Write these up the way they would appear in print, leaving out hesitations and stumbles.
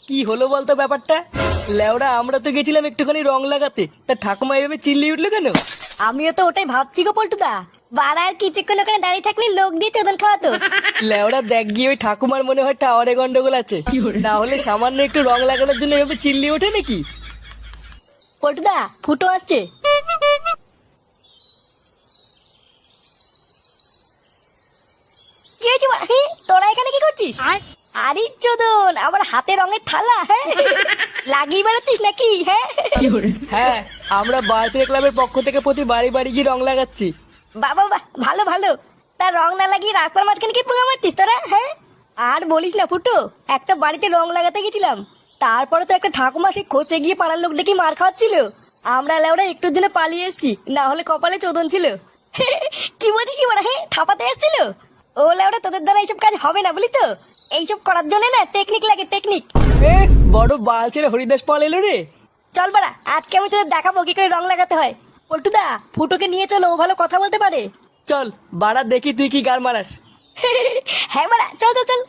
কি হলো বলতো ব্যাপারটা? লেওড়া আমরা তো গেছিলাম একটুখানি রং লাগাতে, তা ঠাকুমা এভাবে চিল্লিয়ে উঠলো কেন? আমিও তো ওটাই ভাবছি গো পল্টুদা। বাড়া আর কিছুক্ষণ ওখানে দাঁড়িয়ে থাকলে লোক দিয়ে চোদন খাওয়াতো। লেওড়া দেখ গিয়ে ওই ঠাকুমার মনে হয় টাওয়ারে গন্ডগোল আছে, না হলে সামান্য একটু রং লাগানোর জন্য এভাবে চিল্লিয়ে ওঠে নাকি? পল্টুদা ফুটো আসছে। কি হয়েছে বাড়া? তোরা এখানে কি করছিস? আরে চোদন, আমার হাতে রঙের থালা। হ্যাঁ লাগিয়ে বেড়াতিস নাকি? হ্যাঁ হ্যাঁ, আমরা বালচের ক্লাবের পক্ষ থেকে প্রতি বাড়ি বাড়ি গিয়ে রং লাগাচ্ছি। বাবা বাহ, ভালো ভালো। তার রং না লাগিয়ে রাস্তার মাঝখানে কি পোঙা মারতিস তোরা? হ্যাঁ আর বলিস না ফুটো, একটা বাড়িতে রং লাগাতে গেছিলাম, তারপরে তো একটা ঠাকুমা সেই খোঁচে গিয়ে পাড়ার লোক ডেকে মার খাওয়াচ্ছিল। আমরা লেওরা একটুর জন্য পালিয়ে এসেছি, না হলে কপালে চোদন ছিল। কি বলছিস কি বলা? হ্যাঁ থাপাতে এসেছিল। ও লেওরা তোদের দ্বারা এইসব কাজ হবে না বলি তো। এইসব করার জন্য না টেকনিক লাগে, টেকনিক। এ বড় বালচের হরিদাস পাল এলো রে। চল বাড়া, আজকে আমি তোদের দেখাবো কি করে রং লাগাতে হয়। পল্টুদা ফুটোকে নিয়ে চলো, ও ভালো কথা বলতে পারে। চল বাড়া দেখি তুই কি গার মারাস। হ্যাঁ বাড়া, চল চল চল।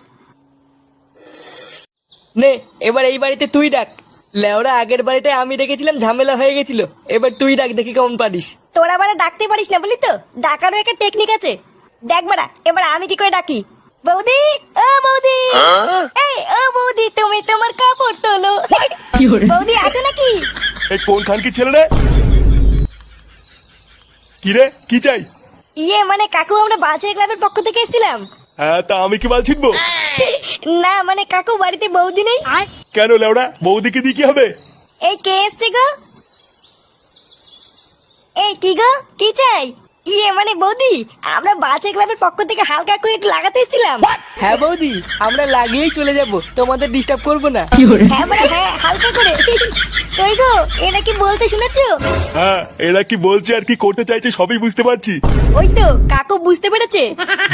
নে এবার এই বাড়িতে তুই ডাক। লেওরা আগের বাড়িটায় আমি ডেকেছিলাম, ঝামেলা হয়ে গেছিল, এবার তুই ডাক দেখি কেমন পারিস। তোরা বাড়া ডাকতে পারিস না বলি তো, ডাকারও একটা টেকনিক আছে। দেখ বাড়া এবার আমি কি করে ডাকি। বৌদি, ও বৌদি, এই ও বৌদি, তুমি তোমার কাপড় তোলো। বৌদি আছো নাকি? এই কোন খান কি ছেলে রে? কি রে, কি চাই? ইয়ে মানে কাকু, আমরা বালছেড়ে ক্লাবের পক্ষ থেকে এসেছিলাম। হ্যাঁ, তা আমি কি বাল ছিটবো? না মানে কাকু বাড়িতে বৌদি নেই। কেন লেওড়া, বৌদিকে দিয়ে কি হবে? এই কে এসছে গো? এই কি গো, কি চাই? ইয়ে মানে বৌদি, আমরা বালছেড়ে ক্লাবের পক্ষ থেকে হালকা করে একটু লাগাতে এসেছিলাম। হ্যাঁ বৌদি, আমরা লাগিয়েই চলে যাব, তোমাদের ডিস্টার্ব করবো না। হ্যাঁ মানে হ্যাঁ, হালকা করে। কই গো, এটা কি বলতে শুনেছো? হ্যাঁ, এরা কি বলছে আর কি করতে চাইছে সবই বুঝতে পারছি। ওই তো কাকু বুঝতে পেরেছে।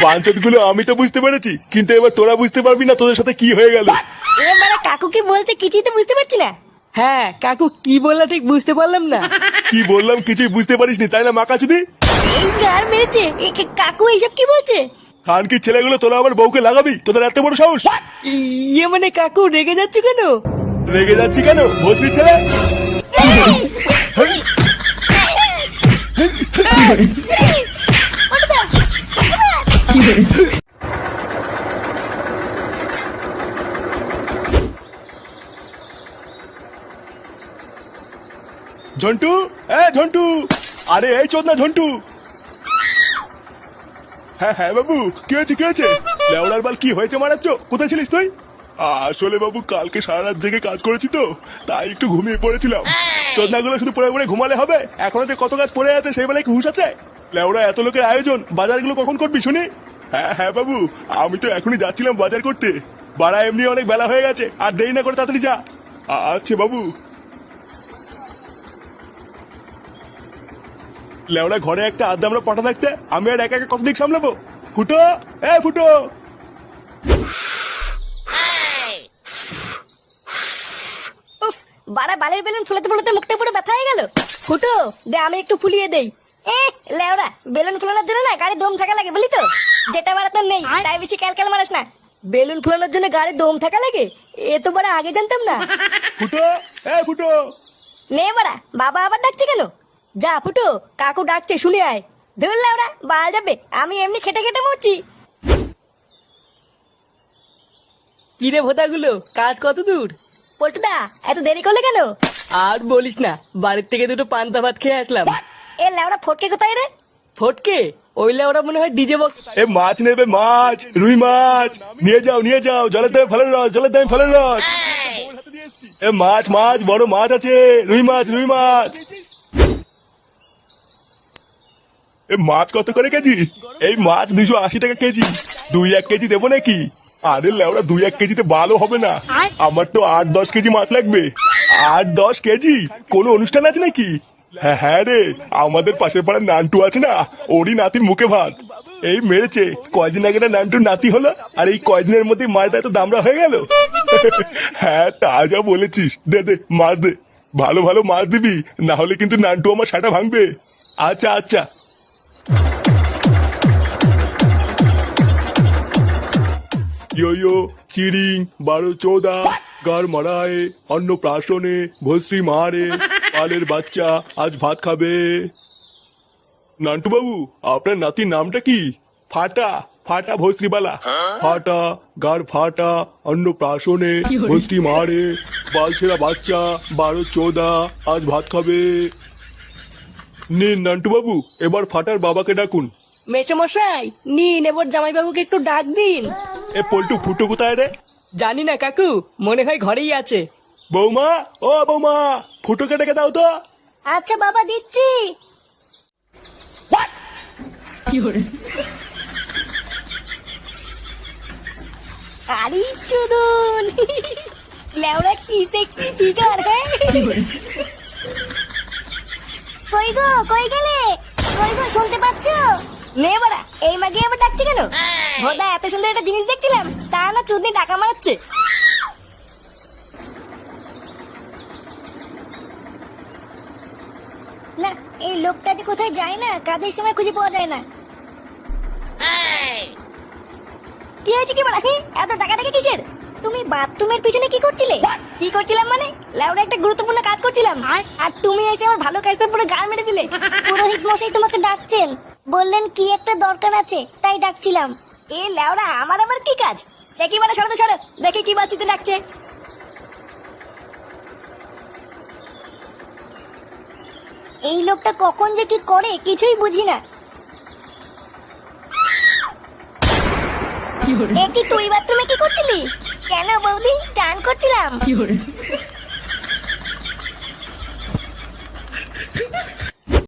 বাঞ্চত গুলো আমি তো বুঝতে পেরেছি, কিন্তু এবার তোরা বুঝতে পারবি না তোদের সাথে কি হয়ে গেল। এ মানে কাকু কি বলছে কিছুই তো বুঝতে পারছি না। হ্যাঁ কাকু কি বললা ঠিক বুঝতে পারলাম না। কি বললাম কিছুই বুঝতে পারিসনি তাই না মাকাচুদি? এই গার মেরেছে। কাকু এইসব কি বলছে? খান কি ছেলেগুলো তোরা আমার বউকে লাগাবি? তোদের এত বড় সাহস? ইয়ে মানে কাকু রেগে যাচ্ছ কেন? রেগে যাচ্ছি কেন, ভোসরি ছেলে? ঝন্টু, ঝন্টু, আরে এই চোদ না ঝন্টু। হ্যাঁ হ্যাঁ বাবু, কি হয়েছে কি হয়েছে? লেওড়ার বাল কি হয়েছে মারাচ্ছ? কোথায় ছিলিস তুই? আসলে বাবু কালকে সারা রাত জেগে কাজ করেছি তো, তাই একটু ঘুমিয়ে পড়েছিলাম। চোদনাগুলো শুধু পড়ে পড়ে ঘুমালে হবে? এখনো যে কত কাজ পড়ে আছে সেই বেলায় কি হুঁশ আছে? লেওড়া এত লোকের আয়োজন, বাজারগুলো কখন করবি শুনি? হ্যাঁ হ্যাঁ বাবু, আমি তো এখনই যাচ্ছিলাম বাজার করতে। বাড়া এমনি অনেক বেলা হয়ে গেছে, আর দেরি না করে তাড়াতাড়ি যা। আচ্ছা বাবু। লেওড়া ঘরে একটা আড্ডা আমরা পাঠা থাকতে আমি আর একা একা কত দিক সামলাবো? ফুটো, ফুটো। উফ, বাড়া বালের বেলুন ফুলাতে ফুলাতে মুখটা পুরো ব্যথা হয়ে গেল। ফুটো দে, আমি একটু ফুলিয়ে দেই। লেওরা বেলুন ফুলানোর জন্য না গাড়ি দম থাকা লাগে বলি তো। যেটা বাড়া তোর নেই, তাই বেশি ক্যালক্যাল মারাস না। বেলুন ফুলানোর জন্য গাড়ি দম থাকা লাগে, এ তো বাড়া আগে জানতাম না। ফুটো, ফুটো। নে বাড়া, বাবা আবার ডাকছে কেন? যা ফুটো, কাকু ডাকছে শুনে আয়। ধুর লেওরা, বাল যাবে, আমি এমনি খেটে খেটে মরছি। কি রে ভোতাগুলো, কাজ কত দূর? পল্টুদা এত দেরি করলে কেন? আর বলিস না, বাড়ির থেকে দুটো পান্তা ভাত খেয়ে আসলাম। এ লেওরা ফটকে কোথায় রে? ফটকে? ওই লেওরা মনে হয় ডিজে বক্স। মাছ নেবে, মাছ, রুই মাছ নিয়ে যাও নিয়ে যাও, জলের দামে ফলের রস, জলের দামে ফলের রস। মাছ মাছ, বড় মাছ আছে, রুই মাছ, রুই মাছ। মাছ কত করে কেজি? এই মাছ 280 টাকা কেজি। 2-1 কেজি দেবো নাকি? আরে লেওরা 2-1 কেজিতে ভালো হবে না, আমার তো 8-10 কেজি মাছ লাগবে। 8-10 কেজি? কোনো অনুষ্ঠান আছে নাকি? হ্যাঁ হ্যাঁ রে, আমাদের পাশের পাড়ার নান্টু আছে না, ওরই নাতির মুখে ভাত। এই মেরেছে, কয়দিন আগে না নান্টুর নাতি হলো, আর এই কয়দিনের মধ্যে মাছটা এত দামড়া হয়ে গেল। হ্যাঁ তা যা বলেছিস, দে দে মাছ দে, ভালো ভালো মাছ দিবি, না হলে কিন্তু নান্টু আমার সাটা ভাঙবে। আচ্ছা আচ্ছা। ইয়ো চিড়িং 12 14 গার মারায় অন্নপ্রাশনে ভস্রী মারে পালের বাচ্চা আজ ভাত খাবে। নান্টু বাবু, আপনার নাতির নামটা কি? ফাটা, ফাটা ভস্রীবালা। ফাটা, গার ফাটা, অন্নপ্রাশনে ভস্রী মারে, বালছেরা বাচ্চা 12-14 আজ ভাত খাবে। নিন নান্টু বাবু, এবার ফাটার বাবাকে ডাকুন। মেসোমশাই নিন, এবার জামাইবাবুকে একটু ডাক দিন। এ পল্টু ফুটো কোথায় রে? জানি না কাকু, মনে হয় ঘরেই আছে। বৌমা, ও বৌমা, ফুটোকে ডেকে দাও তো। আচ্ছা বাবা, দিচ্ছি। আরে চুদুন, লেওরা কি সেক্সি ফিগার। হ্যাঁ, কই গো, কই গেলে? কই গো, শুনতে পাচ্ছ? নে বাড়া, এই মাগে আবার ডাকছে কেন? ভোদা, এত সুন্দর একটা জিনিস দেখছিলাম, তা না চুদনি টাকা মারাচ্ছে। না, এই লোকটা যে কোথায় যায় না, কাজের সময় খুঁজে পাওয়া যায় না। কি হয়েছে কি বলা? এত টাকাটাকে কিসের? তুমি বাথরুমের পিছনে কি করছিলে? কি করছিলাম মানে? লেওরা একটা গুরুত্বপূর্ণ কাজ করছিলাম, আর তুমি এসে আমার ভালো কাজটা পুরো গাল মেরে দিলে। পুরোহিত মশাই তোমাকে ডাকছেন, বললেন কি একটা দরকার আছে, তাই ডাকছিলাম। এ লেওরা, আমার আবার কি কাজ? দেখি বলে, সরো তো সরো, দেখি কি বাচ্চিতে ডাকছে। এই লোকটা কখন যে কি করে কিছুই বুঝি না। এ কি তুই বাথরুমে কি করছিলি? কেন বৌদি, চান করছিলাম।